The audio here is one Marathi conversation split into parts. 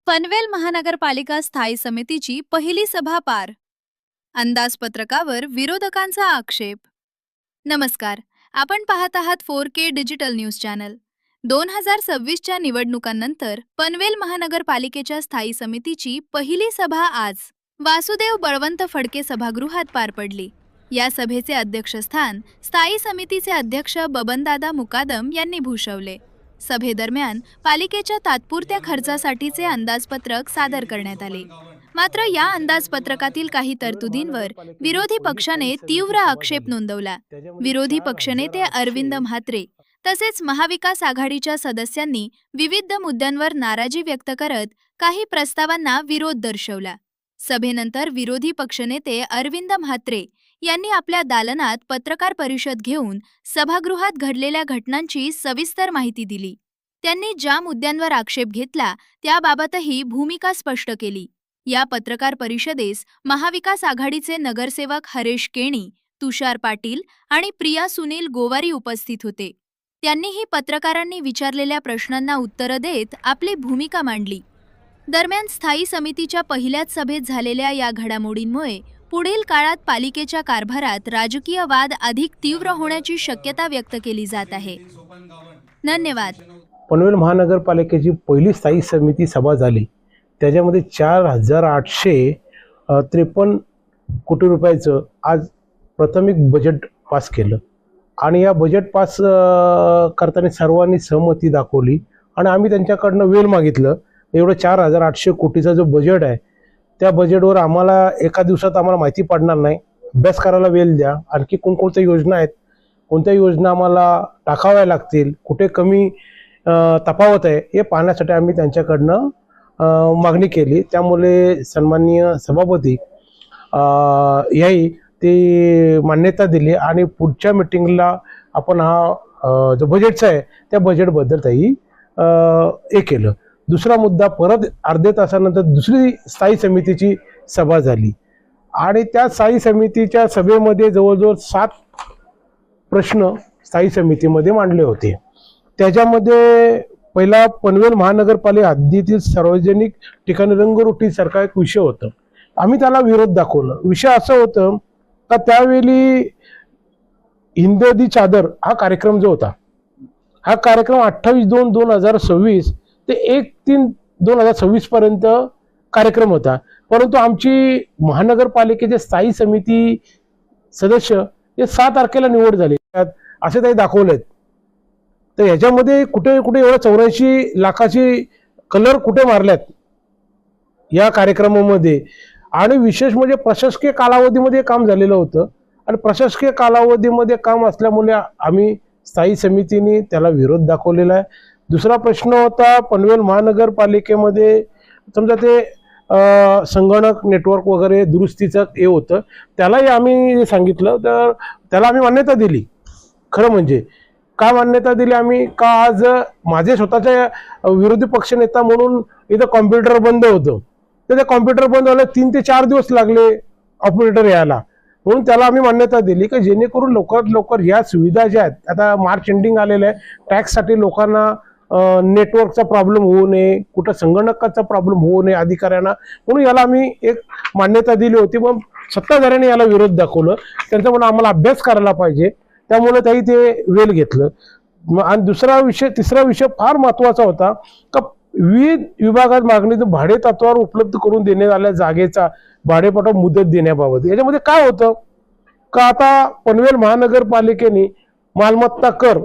पनवेल महानगरपालिका स्थायी समितीची पहिली सभा पार. अंदाजपत्रकावर विरोधकांचा आक्षेप. नमस्कार, आपण पाहत आहात 4K डिजिटल न्यूज चॅनल. 2026च्या निवडणुकांनंतर पनवेल महानगरपालिकेच्या स्थायी समितीची पहिली सभा आज वासुदेव बळवंत फडके सभागृहात पार पडली. या सभेचे अध्यक्षस्थान स्थायी समितीचे अध्यक्ष बबनदादा मुकादम यांनी भूषवले. सभेदरम्यान पालिकेच्या तात्पुरत्या खर्चासाठीचे अंदाजपत्रक सादर करण्यात आले. मात्र या अंदाजपत्रकातील काही तरतुदींवर विरोधी पक्षाने तीव्र आक्षेप नोंदवला. विरोधी पक्षनेते अरविंद म्हात्रे तसेच महाविकास आघाडीच्या सदस्यांनी विविध मुद्द्यांवर नाराजी व्यक्त करत काही प्रस्तावांना विरोध दर्शवला. सभेनंतर विरोधी पक्षनेते अरविंद म्हात्रे यांनी आपल्या दालनात पत्रकार परिषद घेऊन सभागृहात घडलेल्या घटनांची सविस्तर माहिती दिली. त्यांनी ज्या मुद्द्यांवर आक्षेप घेतला त्याबाबतही भूमिका स्पष्ट केली. या पत्रकार परिषदेस महाविकास आघाडीचे नगरसेवक हरेश केणी, तुषार पाटील आणि प्रिया सुनील गोवारी उपस्थित होते. त्यांनीही पत्रकारांनी विचारलेल्या प्रश्नांना उत्तरं देत आपली भूमिका मांडली. दरम्यान स्थायी समितीच्या पहिल्याच सभेत झालेल्या या घडामोडींमुळे पुढील काळात पालिकेच्या कारभारात राजकीय वाद अधिक तीव्र होण्याची शक्यता व्यक्त केली जात आहे. धन्यवाद. पनवेल महानगरपालिकेची पहिली स्थायी समिती सभा झाली. त्याच्यामध्ये 4,853 कोटी रुपयाचं आज प्राथमिक बजेट पास केलं आणि या बजेट पास करताना सर्वांनी सहमती दाखवली आणि आम्ही त्यांच्याकडनं वेळ मागितलं. एवढं 4,800 कोटीचा जो बजेट आहे त्या बजेटवर आम्हाला एका दिवसात आम्हाला माहिती पडणार नाही, अभ्यास करायला वेळ द्या. आणखी कोणकोणत्या योजना आहेत, कोणत्या योजना आम्हाला टाकाव्या लागतील, कुठे कमी तफावत आहे हे पाहण्यासाठी आम्ही त्यांच्याकडनं मागणी केली. त्यामुळे सन्माननीय सभापती याही ती मान्यता दिली आणि पुढच्या मीटिंगला आपण हा जो बजेटचा आहे त्या बजेटबद्दल त्याही हे केलं. दुसरा मुद्दा, परत अर्ध्या तासानंतर दुसरी स्थायी समितीची सभा झाली आणि त्या स्थायी समितीच्या सभेमध्ये जवळजवळ 7 प्रश्न स्थायी समितीमध्ये मांडले होते. त्याच्यामध्ये पहिला पनवेल महानगरपालिका हद्दीतील सार्वजनिक ठिकाणी रंगरोटीसारखा एक विषय होता. आम्ही त्याला विरोध दाखवला. विषय असं होतं का त्यावेळी हिंददी चादर हा कार्यक्रम जो होता, हा कार्यक्रम 28/2/2026 ते 1/3/2026 पर्यंत कार्यक्रम होता. परंतु आमची महानगरपालिकेचे स्थायी समिती सदस्य हे 6 तारखेला निवड झाली असे ते दाखवलेत. तर ह्याच्यामध्ये कुठे कुठे एवढं 84 लाखाची कलर कुठे मारल्यात या कार्यक्रमामध्ये. आणि विशेष म्हणजे प्रशासकीय कालावधीमध्ये काम झालेलं होतं आणि प्रशासकीय कालावधीमध्ये काम असल्यामुळे आम्ही स्थायी समितीने त्याला विरोध दाखवलेला आहे. दुसरा प्रश्न होता पनवेल महानगरपालिकेमध्ये समजा ते संगणक नेटवर्क वगैरे दुरुस्तीचं हे होतं, त्यालाही आम्ही सांगितलं तर त्याला आम्ही मान्यता दिली. खरं म्हणजे का मान्यता दिली आम्ही, का आज माझे स्वतःच्या विरोधी पक्षनेता म्हणून इथं कॉम्प्युटर बंद होतं, तर ते कॉम्प्युटर बंद व्हायला 3 ते 4 दिवस लागले ऑपरेटर यायला. म्हणून त्याला आम्ही मान्यता दिली की जेणेकरून लवकरात लवकर ह्या सुविधा ज्या आहेत, आता मार्च एंडिंग आलेलं आहे, टॅक्ससाठी लोकांना नेटवर्कचा प्रॉब्लेम होऊ नये, कुठं संगणकाचा प्रॉब्लेम होऊ नये अधिकाऱ्यांना, म्हणून याला आम्ही एक मान्यता दिली होती. मग सत्ताधाऱ्यांनी याला विरोध दाखवलं, त्यांचा म्हणून आम्हाला अभ्यास करायला पाहिजे, त्यामुळे त्यांनी ते वेळ घेतलं. आणि तिसरा विषय फार महत्त्वाचा होता का विविध विभागात मागणी भाडे तत्वावर उपलब्ध करून देण्यात आलेल्या जागेचा भाडेपट्टा मुदत देण्याबाबत. याच्यामध्ये काय होतं का आता पनवेल महानगरपालिकेने मालमत्ता कर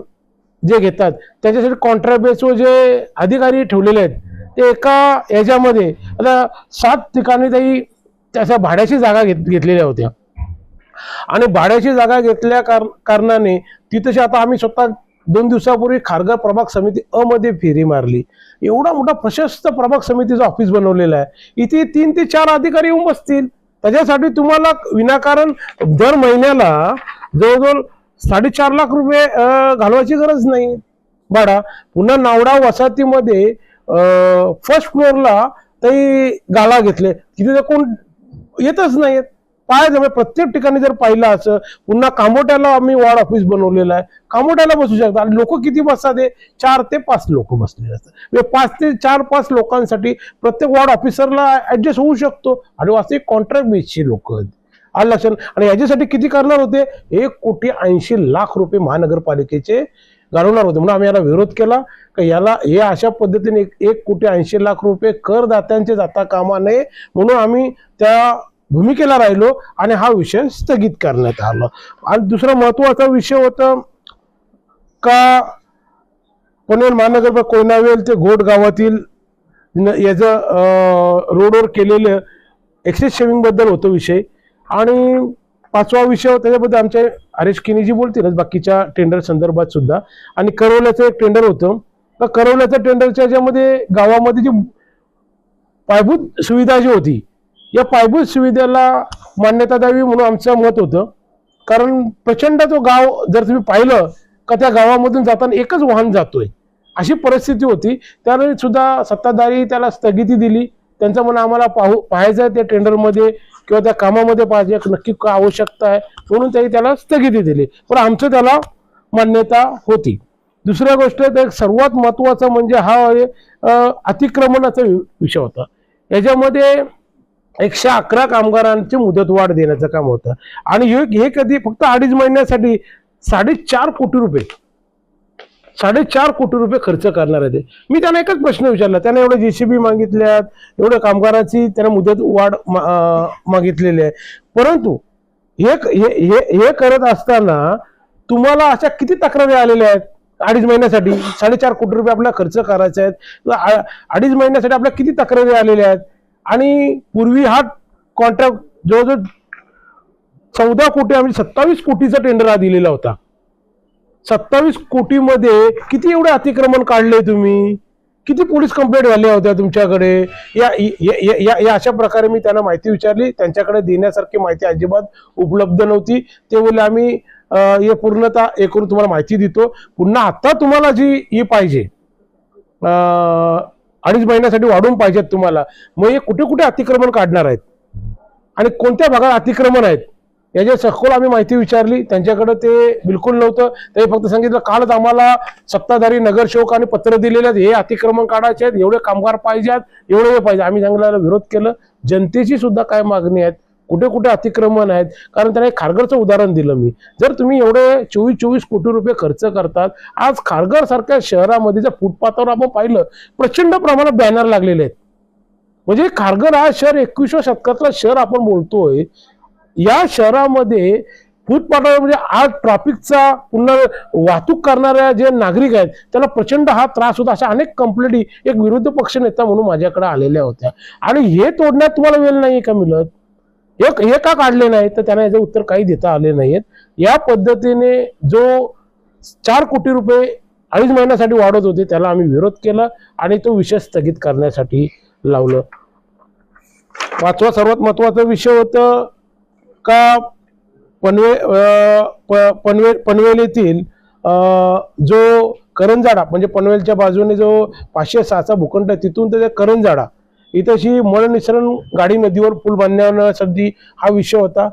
जे घेतात त्याच्यासाठी कॉन्ट्रॅक्ट बेसवर जे अधिकारी ठेवलेले आहेत ते एका याच्यामध्ये आता 7 ठिकाणी त्यांनी त्याच्या भाड्याची जागा घेतलेल्या होत्या आणि भाड्याची जागा घेतल्या कारणाने तिथेच आता आम्ही स्वतः 2 दिवसापूर्वी खारघर प्रभाग समिती अ मध्ये फेरी मारली. एवढा मोठा प्रशस्त प्रभाग समितीचं ऑफिस बनवलेलं आहे. इथे 3 ते 4 अधिकारी येऊन बसतील. त्याच्यासाठी तुम्हाला विनाकारण दर महिन्याला जवळजवळ 4.5 लाख रुपये घालवायची गरज नाही भाडा. पुन्हा नावडा वसाहतीमध्ये फर्स्ट फ्लोअरला ते गाळा घेतले, तिथे कोण येतच नाहीत. काय जमेल प्रत्येक ठिकाणी जर पाहिलं असं, पुन्हा कामोट्याला आम्ही वॉर्ड ऑफिस बनवलेलं आहे, कामोट्याला बसू शकतात. आणि लोक किती बसतात? 4 ते 5 लोक बसलेले असतात. म्हणजे 5 ते 4-5 लोकांसाठी प्रत्येक वॉर्ड ऑफिसरला ऍडजस्ट होऊ शकतो. आणि वास्तविक कॉन्ट्रॅक्ट बेसची लोक आलं लक्षात. आणि याच्यासाठी किती करणार होते? 1,80,00,000 महानगरपालिकेचे घालवणार होते. म्हणून आम्ही याला विरोध केला की याला हे अशा पद्धतीने 1,80,00,000 करदात्यांचे जाता कामा नये, म्हणून आम्ही त्या भूमिकेला राहिलो आणि हा विषय स्थगित करण्यात आला. आणि दुसरा महत्वाचा विषय होता का पनवेल महानगरपालिका कोयनावेल ते घोट गावातील याचं रोडवर केलेलं एक्सेस शेविंग बद्दल होतो विषय. आणि 5वा विषय त्याच्याबद्दल आमचे हरीश किनीजी बोलतीलच बाकीच्या टेंडर संदर्भात सुद्धा. आणि करवल्याचं एक टेंडर होतं, तर करवल्याच्या टेंडरच्या याच्यामध्ये गावामध्ये जी पायाभूत सुविधा जी होती, या पायाभूत सुविधेला मान्यता द्यावी म्हणून आमचं मत होतं. कारण प्रचंड तो गाव जर तुम्ही पाहिलं का त्या गावामधून जाताना एकच वाहन जातोय अशी परिस्थिती होती. त्यावेळी सुद्धा सत्ताधारी त्याला स्थगिती दिली. त्यांचं म्हणणं आम्हाला पाहायचं आहे त्या टेंडरमध्ये किंवा त्या कामामध्ये पाहिजे नक्की काय आवश्यकता आहे, म्हणून त्यांनी त्याला स्थगिती दिली. पण आमचं त्याला मान्यता होती. दुसऱ्या गोष्ट तर सर्वात महत्वाचा म्हणजे हा अतिक्रमणाचा विषय होता. याच्यामध्ये 111 कामगारांची मुदतवाढ देण्याचं काम होतं. आणि हे कधी फक्त 2.5 महिन्यासाठी 4.5 कोटी रुपये 4.5 कोटी रुपये खर्च करणार आहे. मी त्यांना एकच प्रश्न विचारला, त्यांना एवढे JCB मागितल्यात, एवढ्या कामगारांची त्यांना मुदत वाढ मागितलेली आहे, परंतु हे करत असताना तुम्हाला अशा किती तक्रारी आलेल्या आहेत? 2.5 महिन्यासाठी 4.5 कोटी रुपये आपल्याला खर्च करायचे आहेत. 2.5 महिन्यासाठी आपल्याला किती तक्रारी आलेल्या आहेत? आणि पूर्वी हा कॉन्ट्रॅक्ट जवळजवळ 14 कोटी आम्ही 27 कोटीचा टेंडर हा दिलेला होता. 27 कोटीमध्ये किती एवढे अतिक्रमण काढले तुम्ही? किती पोलीस कंप्लेंट झाल्या होत्या तुमच्याकडे? या अशा प्रकारे मी त्यांना माहिती विचारली. त्यांच्याकडे देण्यासारखी माहिती अजिबात उपलब्ध नव्हती. ते बोलले आम्ही हे पूर्णतः हे करून तुम्हाला माहिती देतो. पुन्हा आता तुम्हाला जी पाहिजे 2.5 महिन्यासाठी वाढवून पाहिजेत तुम्हाला, मग हे कुठे कुठे अतिक्रमण काढणार आहेत आणि कोणत्या भागात अतिक्रमण आहेत याची सखोल आम्ही माहिती विचारली. त्यांच्याकडे ते बिलकुल नव्हतं. ते फक्त सांगितलं कालच आम्हाला सत्ताधारी नगरसेवकांनी पत्र दिलेले आहेत, हे अतिक्रमण काढायचे आहेत, एवढे कामगार पाहिजेत, एवढे हे पाहिजे. आम्ही सांगितलं विरोध केलं. जनतेची सुद्धा काय मागणी आहेत, कुठे कुठे अतिक्रमण आहेत. कारण त्यांना एक खारघरचं उदाहरण दिलं मी. जर तुम्ही एवढे 24 कोटी रुपये खर्च करतात, आज खारघर सारख्या शहरामध्ये जर फुटपाथवर आपण पाहिलं प्रचंड प्रमाणात बॅनर लागलेले आहेत. म्हणजे खारघर हा शहर 21व्या शतकातला शहर आपण बोलतोय. या शहरामध्ये फुटपाथावर म्हणजे आज ट्रॅफिकचा पुन्हा वाहतूक करणाऱ्या जे नागरिक आहेत त्याला प्रचंड हा त्रास होता. अशा अनेक कंप्लेंटी एक विरोधी पक्ष नेता म्हणून माझ्याकडे आलेल्या होत्या. आणि हे तोडण्यात तुम्हाला वेळ नाही का मिळत? हे का काढले नाहीत? तर त्यांना याचं उत्तर काही देता आले नाहीत. या पद्धतीने जो 4 कोटी रुपये 2.5 महिन्यासाठी वाढत होते त्याला आम्ही विरोध केला आणि तो विषय स्थगित करण्यासाठी लावलं. 5वा सर्वात महत्वाचा विषय होता का पनवेल येथील जो करंजाडा म्हणजे पनवेलच्या बाजूने जो 506चा भूखंड आहे तिथून ते करंजाडा इथेशी मळनिसरण गाडी नदीवर पूल बांधण्यासाठी हा विषय होता.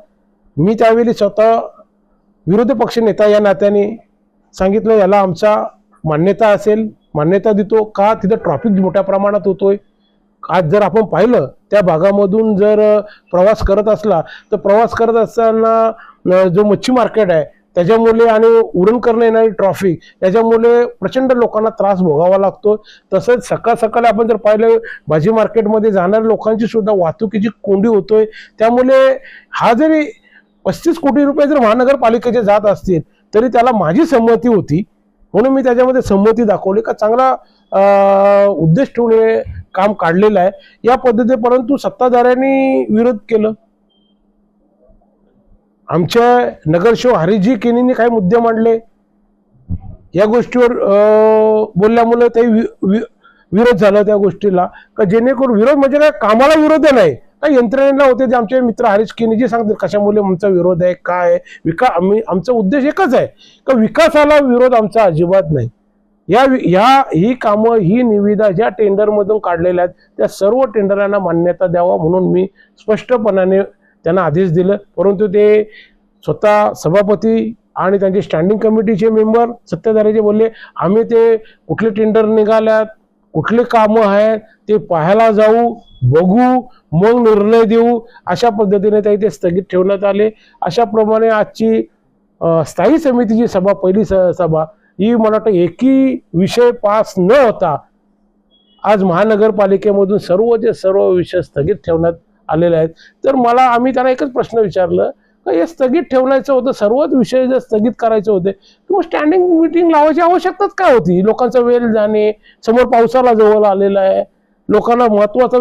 मी त्यावेळी स्वतः विरोधी पक्ष नेता या नात्याने सांगितलं याला आमचा मान्यता असेल, मान्यता देतो का तिथं ट्रॅफिक मोठ्या प्रमाणात होतोय. आज जर आपण पाहिलं त्या भागामधून जर प्रवास करत असला तर प्रवास करत असताना जो मच्छी मार्केट आहे त्याच्यामुळे आणि उरण करणं येणारी ट्रॅफिक याच्यामुळे प्रचंड लोकांना त्रास भोगावा लागतो. तसंच सकाळ सकाळी आपण जर पाहिलं भाजी मार्केटमध्ये जाणाऱ्या लोकांची सुद्धा वाहतुकीची कोंडी होतोय. त्यामुळे हा जरी 35 कोटी रुपये जर महानगरपालिकेचे जात असतील तरी त्याला माझी संमती होती, म्हणून मी त्याच्यामध्ये संमती दाखवली का चांगला उद्देश ठेवून काम काढलेलं आहे या पद्धतीने. परंतु सत्ताधाऱ्यांनी विरोध केलं. आमच्या नगरसेवक हरीशजी किनींनी काही मुद्दे मांडले, या गोष्टीवर बोलल्यामुळे ते विरोध झाला त्या गोष्टीला. का जेणेकरून विरोध म्हणजे काय कामाला विरोध नाही, काही यंत्रणेला होते जे आमचे मित्र हरीश किनीजी सांगतात कशामुळे आमचा विरोध आहे काय आमचा उद्देश एकच आहे का विकासाला विरोध आमचा अजिबात नाही. ही कामं ही निविदा ज्या टेंडरमधून काढलेल्या आहेत त्या सर्व टेंडरांना मान्यता द्यावा म्हणून मी स्पष्टपणाने त्यांना आदेश दिलं, परंतु ते स्वतः सभापती आणि त्यांचे स्टँडिंग कमिटीचे मेंबर सत्ताधारीचे बोलले आम्ही ते कुठले टेंडर निघाल्यात, कुठले कामं आहेत ते पाहायला जाऊ, बघू, मग निर्णय देऊ. अशा पद्धतीने ते स्थगित ठेवण्यात आले. अशाप्रमाणे आजची स्थायी समितीची सभा, पहिली सभा ही मला वाटतं एकही विषय पास न होता आज महानगरपालिकेमधून सर्व विषय स्थगित ठेवण्यात आलेले आहेत. तर आम्ही त्यांना एकच प्रश्न विचारलं का हे स्थगित ठेवण्याचं होतं, सर्वच विषय जर स्थगित करायचे होते तर मग स्टँडिंग मीटिंग लावायची आवश्यकताच काय होती? लोकांचा वेळ जाणे, समोर पावसाला जवळ आलेला आहे, लोकांना महत्वाचा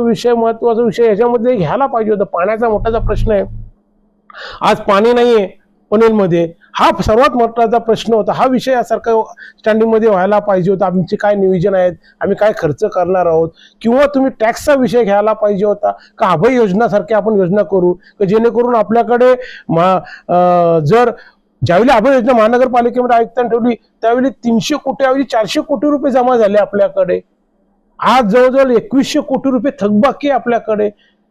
विषय याच्यामध्ये घ्यायला पाहिजे होता. पाण्याचा मोठाचा प्रश्न आहे, आज पाणी नाहीये पनवेलमध्ये, हा सर्वात महत्त्वाचा प्रश्न होता. हा विषय यासारखा स्टँडिंगमध्ये व्हायला पाहिजे होता. आमचे काय नियोजन आहेत, आम्ही काय खर्च करणार आहोत, किंवा तुम्ही टॅक्सचा विषय घ्यायला पाहिजे होता का अभय योजनासारखी आपण योजना करू का जेणेकरून आपल्याकडे जर ज्यावेळी अभय योजना महानगरपालिकेमध्ये आयुक्तांनी ठेवली त्यावेळी 300 कोटी ऐवजी 400 कोटी रुपये जमा झाले आपल्याकडे. आज जवळजवळ 2100 कोटी रुपये थकबाकी आपल्याकडे.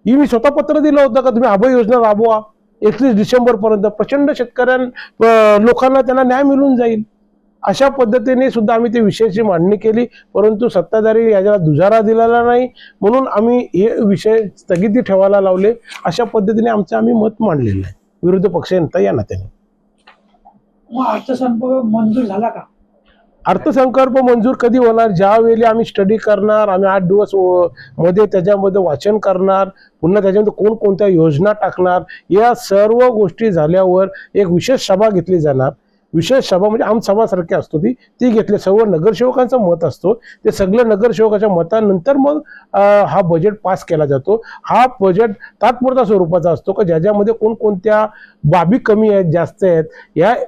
ही मी स्वतः पत्र दिलं होतं का तुम्ही अभय योजना राबवा 31 डिसेंबर पर्यंत, प्रचंड लोकांना त्यांना न्याय मिळून जाईल. अशा पद्धतीने सुद्धा आम्ही ते विषयाची मांडणी केली, परंतु सत्ताधारी याला दुजारा दिलेला नाही, म्हणून आम्ही हे विषय स्थगिती ठेवायला लावले. अशा पद्धतीने आम्ही मत मांडलेलं आहे विरोधी पक्ष नेता या नात्याने. अर्थसंकल्प मंजूर झाला का? अर्थसंकल्प मंजूर कधी होणार? ज्यावेळी आम्ही स्टडी करणार, आम्ही 8 दिवस मध्ये त्याच्यामध्ये वाचन करणार, पुन्हा त्याच्यामध्ये कोणकोणत्या योजना टाकणार, या सर्व गोष्टी झाल्यावर एक विशेष सभा घेतली जाणार. विशेष सभा म्हणजे आमसभासारखी असतो ती घेतली, सर्व नगरसेवकांचं मत असतो, ते सगळ्या नगरसेवकाच्या मतानंतर मग हा बजेट पास केला जातो. हा बजेट तात्पुरता स्वरूपाचा असतो का ज्याच्यामध्ये कोणकोणत्या बाबी कमी आहेत, जास्त आहेत,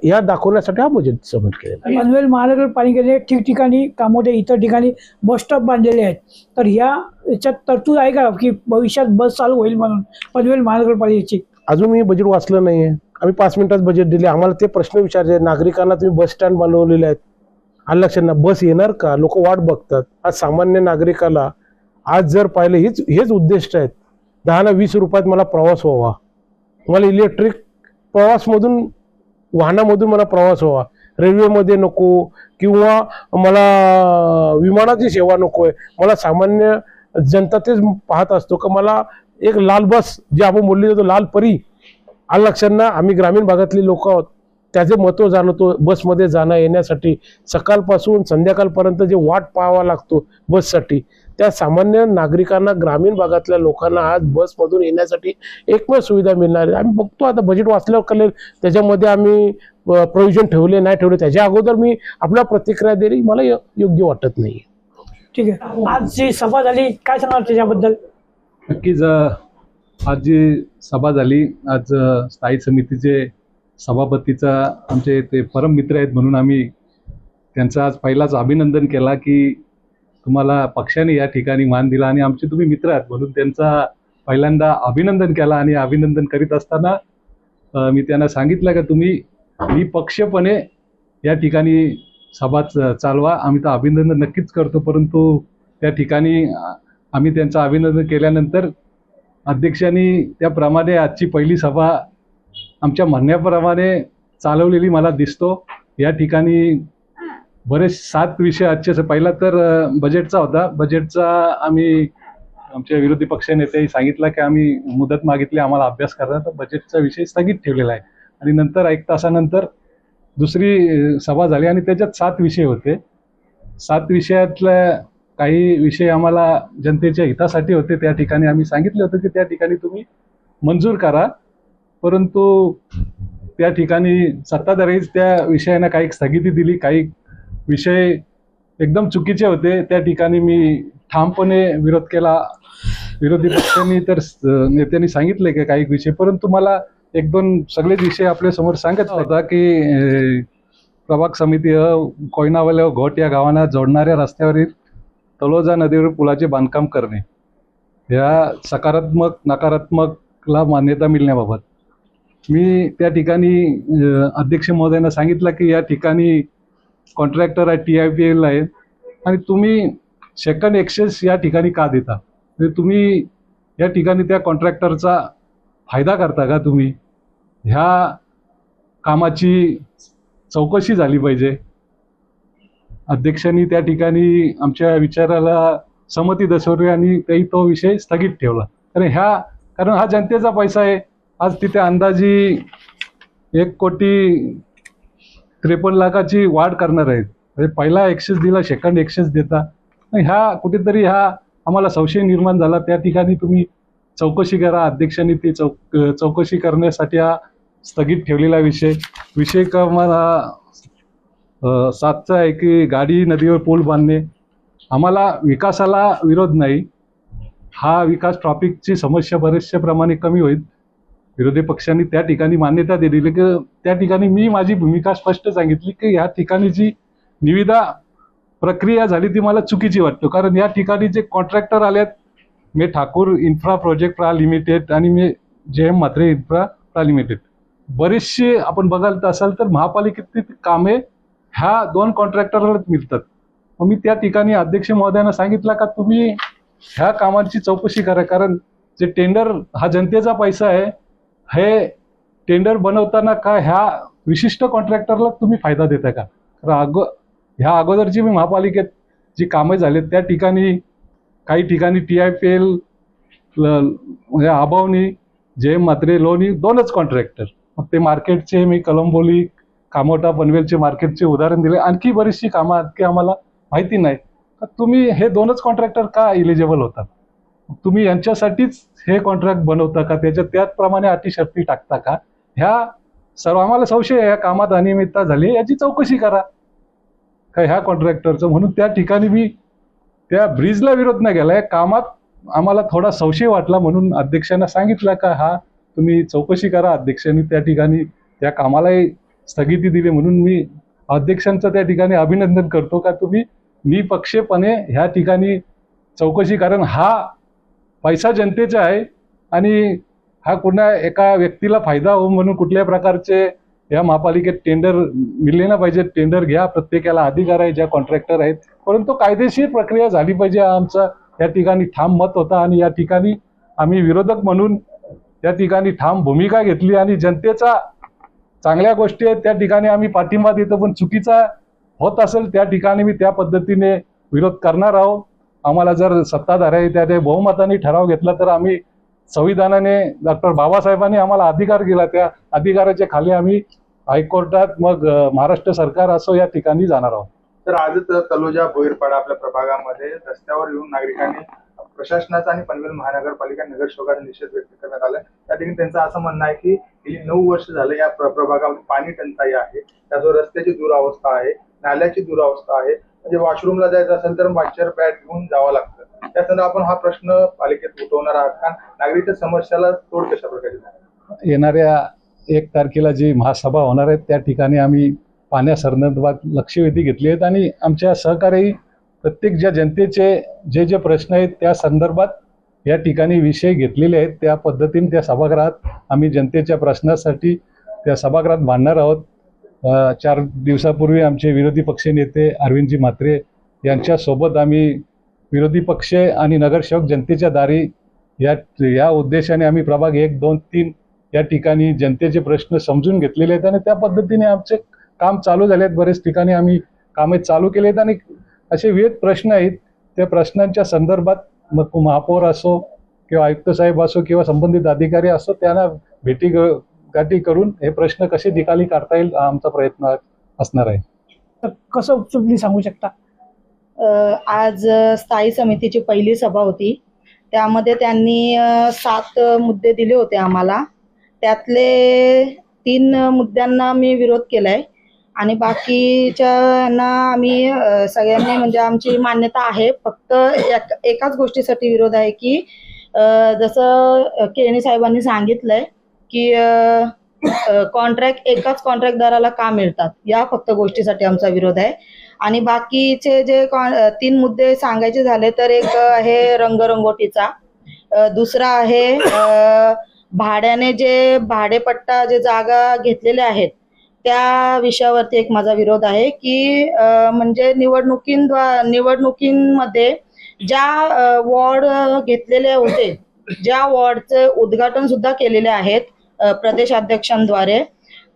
या दाखवण्यासाठी हा बजेट सबमिट केलेला आहे. पनवेल महानगरपालिकेने ठिकठिकाणी कामोदे इतर ठिकाणी बस स्टॉप बांधलेले आहेत, तर याच्यात तरतूद आहे का की भविष्यात बस चालू होईल म्हणून पनवेल महानगरपालिकेची? अजून मी बजेट वाचलं नाहीये. आम्ही 5 मिनिटात बजेट दिले. आम्हाला ते प्रश्न विचारले, नागरिकांना तुम्ही बस स्टँड बनवलेले आहेत, आलं लक्षात ना, बस येणार का? लोक वाट बघतात. आज सामान्य नागरिकाला आज जर पाहिलं हेच उद्दिष्ट आहेत, 10 ना 20 रुपयात मला प्रवास व्हावा, मला इलेक्ट्रिक वाहनामधून मला प्रवास व्हावा, रेल्वेमध्ये नको किंवा मला विमानाची सेवा नको आहे. मला सामान्य जनता तेच पाहत असतो का मला एक लाल बस जे आपण बोलली जातो लाल परी, आलं लक्षात ना, आम्ही ग्रामीण भागातली लोक आहोत, त्याचे महत्त्व जाणवतो. बसमध्ये जाणं येण्यासाठी सकाळपासून संध्याकाळपर्यंत जे वाट पाहावा लागतो बससाठी, त्या सामान्य नागरिकांना, ग्रामीण भागातल्या लोकांना आज बसमधून येण्यासाठी एकमेव सुविधा मिळणार आहे. आम्ही बघतो आता बजेट वाचल्यावर कळेल त्याच्यामध्ये आम्ही प्रोव्हिजन ठेवले नाही ठेवले, त्याच्या अगोदर मी आपल्या प्रतिक्रिया दिली, मला योग्य वाटत नाही. ठीक आहे, आज जी सभा झाली काय सांगणार त्याच्याबद्दल? नक्कीच आज जी सभा झाली, आज स्थायी समितीचे सभापतीचा आमचे ते परम मित्र आहेत म्हणून आम्ही त्यांचा आज पहिलाच अभिनंदन केला की तुम्हाला पक्षाने या ठिकाणी मान दिला आणि आमचे तुम्ही मित्र आहात म्हणून त्यांचा पहिल्यांदा अभिनंदन केला. आणि अभिनंदन करीत असताना मी त्यांना सांगितलं की तुम्ही निपक्षपणे या ठिकाणी सभा चालवा, आम्ही तर अभिनंदन नक्कीच करतो, परंतु त्या ठिकाणी आम्ही त्यांचं अभिनंदन केल्यानंतर अध्यक्षांनी त्याप्रमाणे आजची पहिली सभा आमच्या म्हणण्याप्रमाणे चालवलेली मला दिसतो. या ठिकाणी बरेच 7 विषय आजचे, पहिला तर बजेटचा होता. बजेटचा आम्ही आमच्या विरोधी पक्ष नेतेही सांगितलं की आम्ही मुदत मागितली आम्हाला अभ्यास करणार, तर बजेटचा विषय स्थगित ठेवलेला आहे. आणि नंतर 1 तासानंतर दुसरी सभा झाली आणि त्याच्यात 7 विषय होते. 7 विषयातल्या काही विषय आम्हाला जनतेच्या हितासाठी होते, त्या ठिकाणी आम्ही सांगितले होते की त्या ठिकाणी तुम्ही मंजूर करा, परंतु त्या ठिकाणी सत्ताधारीच त्या विषयांना काही स्थगिती दिली. काही विषय एकदम चुकीचे होते, त्या ठिकाणी मी ठामपणे विरोध केला. विरोधी पक्षांनी तर नेत्यांनी सांगितले की काही विषय, परंतु मला 1-2 सगळेच विषय आपल्या समोर सांगत होता की प्रभाग समिती कोयनावाल्या घोट या गावांना जोडणाऱ्या रस्त्यावरील तलोजा नदीवर पुलाचे बांधकाम करणे, या सकारात्मक नकारात्मकला मान्यता मिळण्याबाबत मी त्या ठिकाणी अध्यक्ष महोदयांना सांगितलं की या ठिकाणी कॉन्ट्रॅक्टर आहे, TIPL आहे, आणि तुम्ही सेकंड एक्सेस या ठिकाणी का देता? म्हणजे तुम्ही या ठिकाणी त्या कॉन्ट्रॅक्टरचा फायदा करता का तुम्ही? ह्या कामाची चौकशी झाली पाहिजे. अध्यक्षांनी त्या ठिकाणी आमच्या विचाराला संमती दर्शवली आणि तेही तो विषय स्थगित ठेवला. कारण हा जनतेचा पैसा आहे. आज तिथे अंदाजी 1,53,00,000ची वाढ करणार आहेत. म्हणजे पहिला एक्सेस दिला, सेकंड एक्सेस देता. ह्या कुठेतरी आम्हाला संशय निर्माण झाला. त्या ठिकाणी तुम्ही चौकशी करा. अध्यक्षांनी ती चौकशी करण्यासाठी हा स्थगित ठेवलेला विषय क्रमांक 7चा आहे की गाडी नदीवर पूल बांधणे. आम्हाला विकासाला विरोध नाही. हा विकास ट्रॉफिकची समस्या बरेचशा प्रमाणे कमी होईल. विरोधी पक्षांनी त्या ठिकाणी मान्यता दिलेली की त्या ठिकाणी मी माझी भूमिका स्पष्ट सांगितली की या ठिकाणी जी निविदा प्रक्रिया झाली ती मला चुकीची वाटतो. कारण या ठिकाणी जे कॉन्ट्रॅक्टर आलेत, मी ठाकूर इन्फ्रा प्रोजेक्ट प्रा लिमिटेड आणि मी JM म्हात्रे इन्फ्रा प्रा लिमिटेड, बरेचसे आपण बघायला असाल तर महापालिकेतील कामे ह्या 2 कॉन्ट्रॅक्टरलाच मिळतात. मग मी त्या ठिकाणी अध्यक्ष महोदयांना सांगितलं का तुम्ही ह्या कामांची चौकशी करा. कारण जे टेंडर हा जनतेचा पैसा आहे. हे टेंडर बनवताना का ह्या विशिष्ट कॉन्ट्रॅक्टरला तुम्ही फायदा देता का? ह्या अगोदरची मी महापालिकेत जी कामं झालीत त्या ठिकाणी काही ठिकाणी TIPL म्हणजे अभावनी, JM म्हात्रे, लोणी 2च कॉन्ट्रॅक्टर. मग ते मार्केटचे मी कलंबोली, कामोटा, पनवेलचे मार्केटचे उदाहरण दिले. आणखी बरीचशी कामं की आम्हाला माहिती नाही. तुम्ही हे 2च कॉन्ट्रॅक्टर का इलिजिबल होतात? तुम्ही यांच्यासाठीच हे कॉन्ट्रॅक्ट बनवता का? त्याचप्रमाणे अटी शर्ती टाकता का? ह्या सर्व आम्हाला संशय या कामात अनियमितता झाली, याची चौकशी करा का ह्या कॉन्ट्रॅक्टरचं. म्हणून त्या ठिकाणी मी त्या ब्रिजला विरोध नाही केला. या कामात आम्हाला थोडा संशय वाटला म्हणून अध्यक्षांना सांगितलं का तुम्ही चौकशी करा. अध्यक्षांनी त्या ठिकाणी त्या कामालाही स्थगिती दिली. म्हणून मी अध्यक्षांचं त्या ठिकाणी अभिनंदन करतो का तुम्ही निपक्षपणे ह्या ठिकाणी चौकशी. कारण हा पैसा जनतेचा आहे आणि हा कुणा एका व्यक्तीला फायदा हो म्हणून कुठल्याही प्रकारचे या महापालिकेत टेंडर मिळले ना पाहिजे. टेंडर घ्या, प्रत्येकाला अधिकार आहे ज्या कॉन्ट्रॅक्टर आहेत, परंतु कायदेशीर प्रक्रिया झाली पाहिजे. आमचा या ठिकाणी ठाम मत होता आणि या ठिकाणी आम्ही विरोधक म्हणून त्या ठिकाणी ठाम भूमिका घेतली आणि जनतेचा चांगल्या गोष्टी आहेत त्या ठिकाणी आम्ही पाठिंबा देतो. पण चुकीचा होत असेल त्या ठिकाणी मी त्या पद्धतीने विरोध करणार आहोत. आम्हाला जर सत्ताधारी त्याने बहुमताने ठराव घेतला तर आम्ही संविधानाने डॉक्टर बाबासाहेबांनी आम्हाला अधिकार दिला, त्या अधिकाराच्या खाली आम्ही हायकोर्टात मग महाराष्ट्र सरकार असो या ठिकाणी जाणार आहोत. तर आजच तलोजा बोईरपाडा आपल्या प्रभागामध्ये रस्त्यावर येऊन नागरिकांनी प्रशासनाचा आणि पनवेल महानगरपालिका नगरसेवकांचा निषेध व्यक्त करण्यात आला. त्या ठिकाणी त्यांचं असं म्हणणं आहे की गेली 9 वर्ष झालं या प्रभागामध्ये पाणी टंचाई आहे, त्याचबरोबर रस्त्याची दुरावस्था आहे, नाल्याची दुरावस्था आहे. म्हणजे वॉशरूमला जायचं असेल तर मच्छर पॅड घेऊन जावं लागतं. त्या संदर्भात आपण हा प्रश्न पालिकेत उठवणार आहात का? नागरिक समस्याला तोड कशा प्रकारे? येणाऱ्या 1 तारखेला जी महासभा होणार आहे त्या ठिकाणी आम्ही पाण्यासंदर्भात लक्षवेधी घेतली आहेत आणि आमच्या सहकारी प्रत्येक ज्या जनतेचे जे प्रश्न आहेत त्या संदर्भात या ठिकाणी विषय घेतलेले आहेत. त्या पद्धतीने त्या सभागृहात आम्ही जनतेच्या प्रश्नासाठी त्या सभागृहात मांडणार आहोत. 4 दिवसापूर्वी आमचे विरोधी पक्ष नेते अरविंदजी म्हात्रे यांच्यासोबत आम्ही विरोधी पक्ष आणि नगरसेवक जनतेच्या दारी या उद्देशाने आम्ही प्रभाग 1, 2, 3 या ठिकाणी जनतेचे प्रश्न समजून घेतलेले आहेत आणि त्या पद्धतीने आमचे काम चालू झाले आहेत. बरेच ठिकाणी आम्ही कामे चालू केले आहेत आणि असे विविध प्रश्न आहेत. त्या प्रश्नांच्या संदर्भात मग महापौर असो किंवा आयुक्त साहेब असो किंवा संबंधित अधिकारी असो त्यांना भेटीगाठी करून हे प्रश्न कसे निकाली काढता येईल आमचा प्रयत्न असणार आहे. तर कसं तुम्ही सांगू शकता? आज स्थायी समितीची पहिली सभा होती. त्यामध्ये त्यांनी 7 मुद्दे दिले होते आम्हाला. त्यातले 3 मुद्द्यांना मी विरोध केलाय आणि बाकीच्यांना आम्ही सगळ्यांनी म्हणजे आमची मान्यता आहे. फक्त एकाच गोष्टीसाठी विरोध आहे की जसं केणी साहेबांनी सांगितलंय की एकाच कॉन्ट्रॅक्टदाराला का मिळतात, या फक्त गोष्टीसाठी आमचा विरोध आहे. आणि बाकीचे जे 3 मुद्दे सांगायचे झाले तर एक आहे रंगरंगोटीचा, दुसरा आहे भाड्याने जे भाडेपट्टा जे जागा घेतलेल्या आहेत त्या विषयावरती एक माझा विरोध आहे की म्हणजे निवडणुकींमध्ये ज्या वॉर्ड घेतलेले होते ज्या वॉर्डचे उद्घाटन सुद्धा केलेले आहेत प्रदेशाध्यक्षांद्वारे,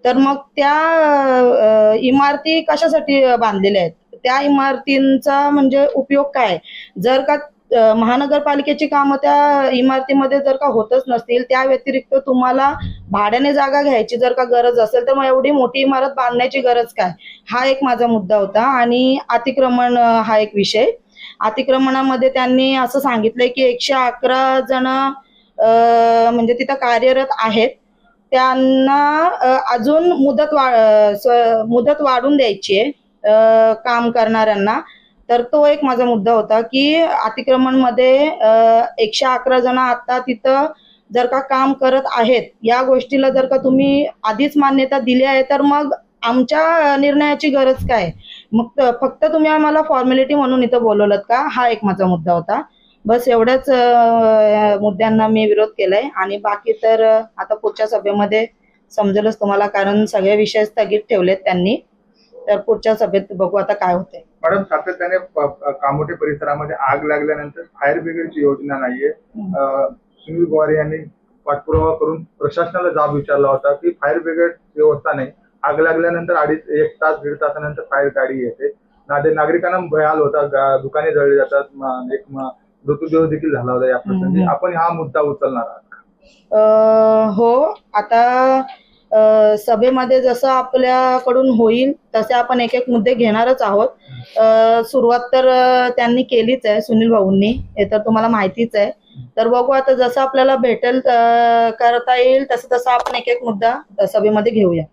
तर मग त्या इमारती कशासाठी बांधलेल्या आहेत, त्या इमारतींचा म्हणजे उपयोग काय? जर का महानगरपालिकेची कामं त्या इमारतीमध्ये जर का होतच नसतील, त्या व्यतिरिक्त तुम्हाला भाड्याने जागा घ्यायची जर का गरज असेल, तर मग एवढी मोठी इमारत बांधण्याची गरज काय? हा एक माझा मुद्दा होता. आणि अतिक्रमण हा एक विषय. अतिक्रमणामध्ये त्यांनी असं सांगितलंय की 111 जण म्हणजे तिथं कार्यरत आहेत, त्यांना अजून मुदत वाढून द्यायची आहे काम करणाऱ्यांना. तर तो एक माझा मुद्दा होता की अतिक्रमण मध्ये 111 जण आता तिथं जर का काम करत आहेत, या गोष्टीला जर का तुम्ही आधीच मान्यता दिली आहे, तर मग आमच्या निर्णयाची गरज काय? मग फक्त तुम्ही आम्हाला फॉर्मॅलिटी म्हणून इथं बोलवलं का? हा एक माझा मुद्दा होता. बस एवढ्याच मुद्द्यांना मी विरोध केलाय. आणि बाकी तर आता पुढच्या सभेमध्ये समजेलच तुम्हाला, कारण सगळे विषय स्थगित ठेवलेत त्यांनी. तर पुढच्या सभेत बघू आता काय होतंय. मॅडम, सातत्याने कामोठे परिसरामध्ये आग लागल्यानंतर फायर ब्रिगेडची योजना नाहीये. सुनील गोवारे यांनी पाठपुरावा करून प्रशासनाला जाब विचारला होता की फायर ब्रिगेड व्यवस्था नाही. आग लागल्यानंतर 1 तास 1.5 तासानंतर फायर गाडी येते. नागरिकांना भयाल होता, दुकाने जळली जातात, एक मृत्यूदेह देखील झाला होता या प्रसंगी. आपण हा मुद्दा उचलणार आहात? हो, आता सभेमध्ये जसं आपल्याकडून होईल तसे आपण एक एक मुद्दे घेणारच आहोत. सुरुवात तर त्यांनी केलीच आहे, सुनील भाऊंनी, हे तर तुम्हाला माहितीच आहे. तर बघू आता जसं आपल्याला भेटेल करता येईल तसं आपण एक एक मुद्दा सभेमध्ये घेऊया.